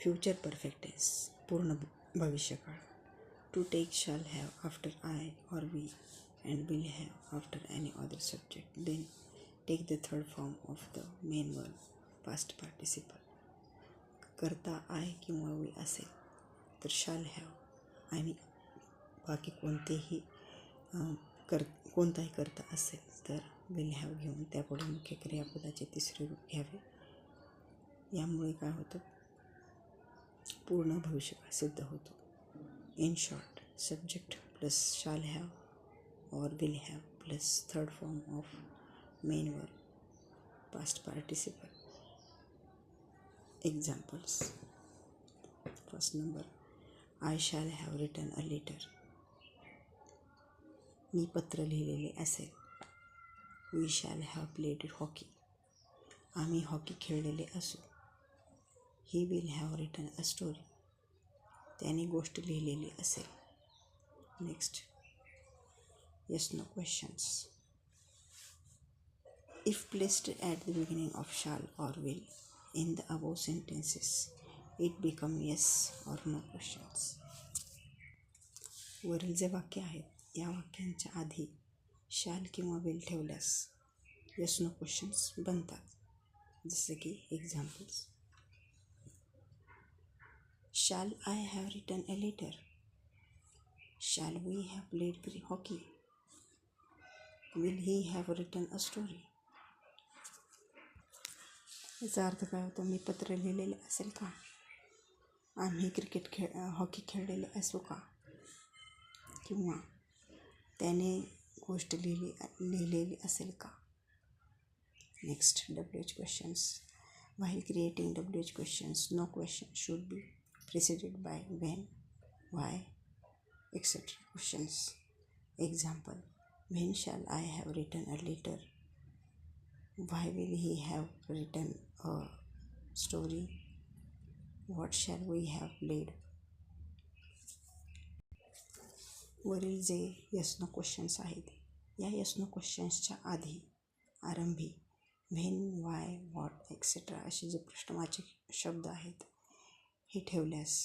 Future perfect tense पूर्ण भविष्यकाळ. To take shall have after I or we and will have after any other subject. Then take the third form of the main verb past participle. करता I किंवा we असेल तर shall have आणि बाकी कोणताही करता असेल तर विल हॅव घेऊन त्यापुढे मुख्य क्रियापदाचे तिसरे रूप घ्यावे. यामुळे काय होतं, पूर्ण भविष्यकाळ सिद्ध होतो. In short, subject plus shall have or will have plus third form of main verb past participle. Examples. First number, I shall have written a letter. मी पत्र लिहिलेले असेल. We shall have played hockey. आम्ही hockey खेळलेले असू. He will have written a story. त्याने गोष्ट लिहिलेली असेल. Next, yes no questions. If placed at the beginning of shall or will in the above sentences it become yes और no questions. वरील जे वाक्य आहेत या वाक्यांच्या आधी शाल किंवा विल ठेवल्यास येस नो क्वेश्चन्स बनतात. जसे की examples. Shall I have written a letter. Shall we have played hockey. Will he have written a story. याचा अर्थ काय होतो, मी पत्र लिहिलेले असेल का? आम्ही हॉकी खेळलेले असू का? किंवा त्याने गोष्ट लिहिलेली असेल का? Next, WH questions. While creating WH questions, no question should be preceded by when, why, etcetera questions. Example. When shall I have written a letter. Why will he have written a story. What shall we have played. वरील जे yes no questions आहेत या yes no क्वेश्चन्सच्या आरंभी when, why, what, etcetera असे जे प्रश्नवाचक शब्द आहेत हे ठेवल्यास